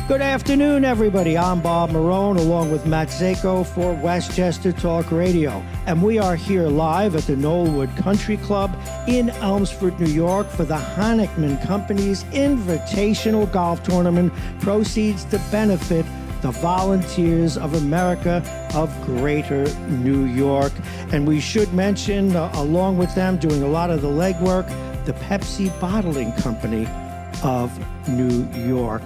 Good afternoon, everybody. I'm Bob Marone, along with Matt Zako for Westchester Talk Radio. And we are here live at the Knollwood Country Club in Elmsford, New York for the Honickman Company's Invitational Golf Tournament. Proceeds to benefit the Volunteers of America of Greater New York. And we should mention, along with them doing a lot of the legwork, the Pepsi Bottling Company of New York.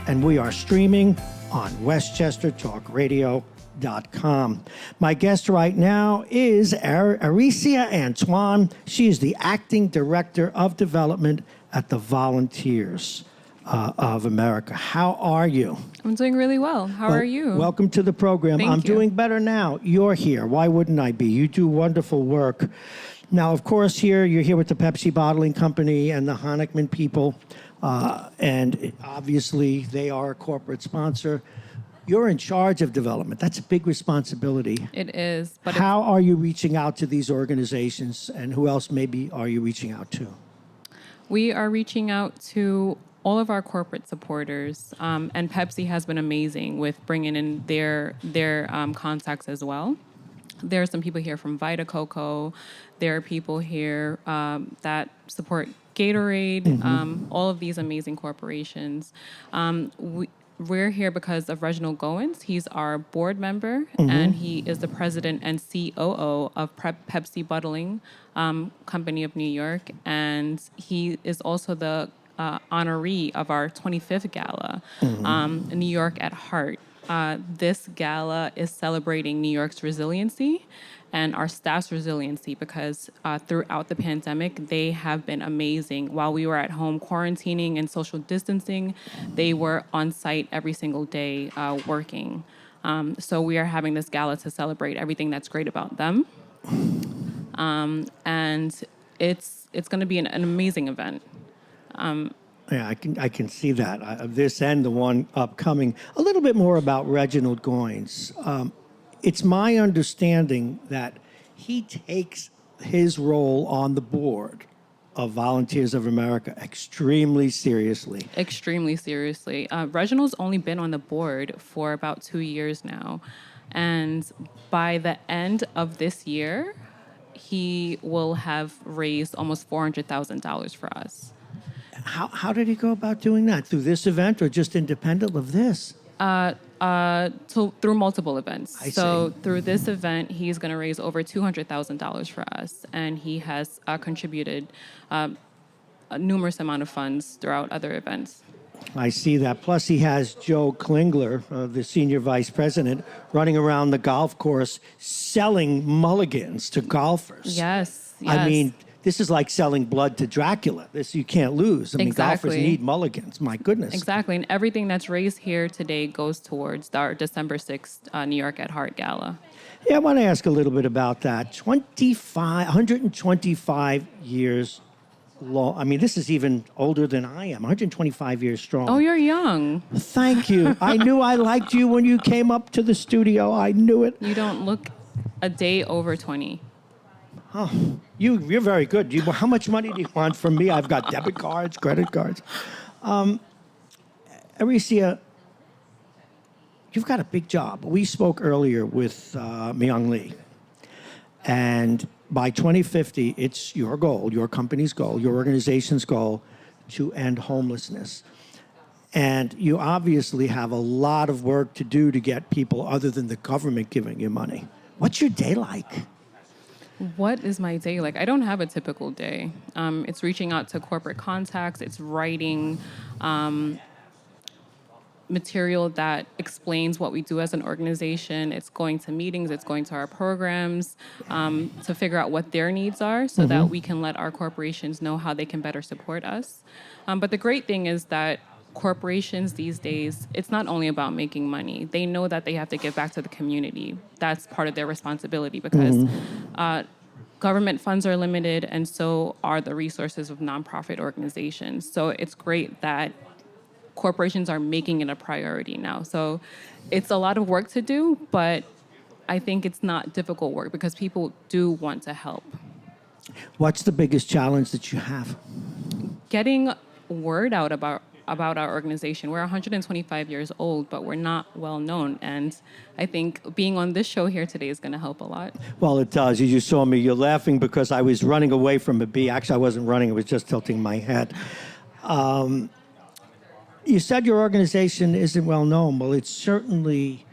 And we are streaming on WestchesterTalkRadio.com. My guest right now is Ericia Antione. She is the Acting Director of Development at the Volunteers of America. How are you? I'm doing really well. How are you? Welcome to the program. Thank I'm you. doing better now. You're here. Why wouldn't I be? You do wonderful work. Now, of course, you're here with the Pepsi Bottling Company and the Honickman people. And obviously, they are a corporate sponsor. You're in charge of development. That's a big responsibility. It is. But how are you reaching out to these organizations, and who else maybe are you reaching out to? We are reaching out to all of our corporate supporters, and Pepsi has been amazing with bringing in their contacts as well. There are some people here from Vita Coco. There are people here that support Gatorade, all of these amazing corporations. We're here because of Reginald Goins. He's our board member, and he is the president and COO of Pepsi Bottling Company of New York, and he is also the honoree of our 25th gala, New York at Heart. This gala is celebrating New York's resiliency and our staff's resiliency because throughout the pandemic, they have been amazing. While we were at home quarantining and social distancing, they were on site every single day working. So we are having this gala to celebrate everything that's great about them. And it's going to be an amazing event. Yeah, I can see that. This and the one upcoming. A little bit more about Reginald Goins. It's my understanding that he takes his role on the board of Volunteers of America extremely seriously. Extremely seriously. Reginald's only been on the board for about 2 years now. And by the end of this year, he will have raised almost $400,000 for us. How did he go about doing that? Through this event or just independent of this? Through multiple events. I so see. Through this event, he's going to raise over $200,000 for us, and he has contributed a numerous amount of funds throughout other events. I see that. Plus, he has Joe Klingler, the senior vice president, running around the golf course selling mulligans to golfers. Yes. I mean, this is like selling blood to Dracula. This you can't lose. I mean, golfers need mulligans. My goodness. Exactly. And everything that's raised here today goes towards our December 6th New York at Heart Gala. Yeah, I want to ask a little bit about that. 125 years long. I mean, this is even older than I am. 125 years strong. Oh, you're young. Thank you. I knew I liked you when you came up to the studio. I knew it. You don't look a day over 20. Oh, you're very good. How much money do you want from me? I've got debit cards, credit cards. Ericia, you've got a big job. We spoke earlier with Myung Lee. And by 2050, it's your goal, your company's goal, your organization's goal to end homelessness. And you obviously have a lot of work to do to get people other than the government giving you money. What's your day like? What is my day like? I don't have a typical day. It's reaching out to corporate contacts. It's writing material that explains what we do as an organization. It's going to meetings. It's going to our programs to figure out what their needs are so that we can let our corporations know how they can better support us. But the great thing is that corporations these days, it's not only about making money. They know that they have to give back to the community. That's part of their responsibility because government funds are limited and so are the resources of nonprofit organizations. So it's great that corporations are making it a priority now. So it's a lot of work to do, but I think it's not difficult work because people do want to help. What's the biggest challenge that you have? Getting word out about about our organization. We're 125 years old, but we're not well known. And I think being on this show here today is going to help a lot. Well, it does. You just saw me. You're laughing because I was running away from a bee. Actually, I wasn't running. I was just tilting my head. You said your organization isn't well known. Well, it's certainly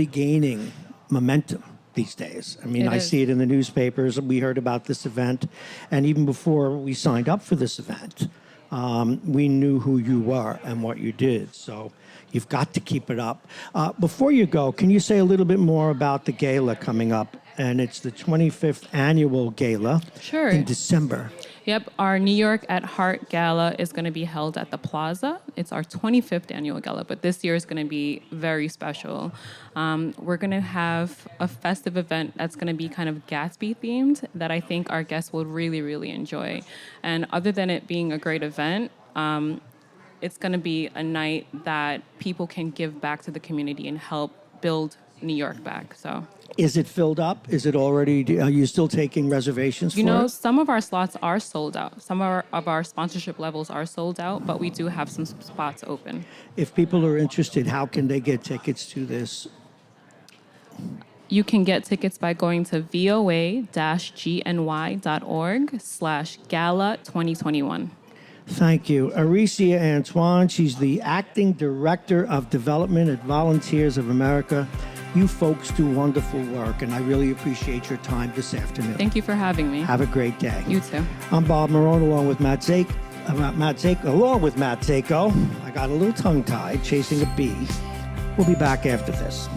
gaining momentum these days. I mean, I see it in the newspapers. We heard about this event, and even before we signed up for this event, we knew who you were and what you did. So you've got to keep it up. Before you go, can you say a little bit more about the gala coming up? And it's the 25th annual gala in December. Yep, our New York at Heart Gala is going to be held at the Plaza. It's our 25th annual gala, but this year is going to be very special. We're going to have a festive event that's going to be kind of Gatsby themed that I think our guests will really, really enjoy. And other than it being a great event, it's going to be a night that people can give back to the community and help build New York back. So. Is it filled up? Is it already? Are you still taking reservations for it? Some of our slots are sold out. Some of our sponsorship levels are sold out, but we do have some spots open. If people are interested, how can they get tickets to this? You can get tickets by going to voa-gny.org/gala2021. Thank you. Ericia Antoine, she's the Acting Director of Development at Volunteers of America. You folks do wonderful work, and I really appreciate your time this afternoon. Thank you for having me. Have a great day. You too. I'm Bob Marone, along with Matt Zako. I got a little tongue-tied chasing a bee. We'll be back after this.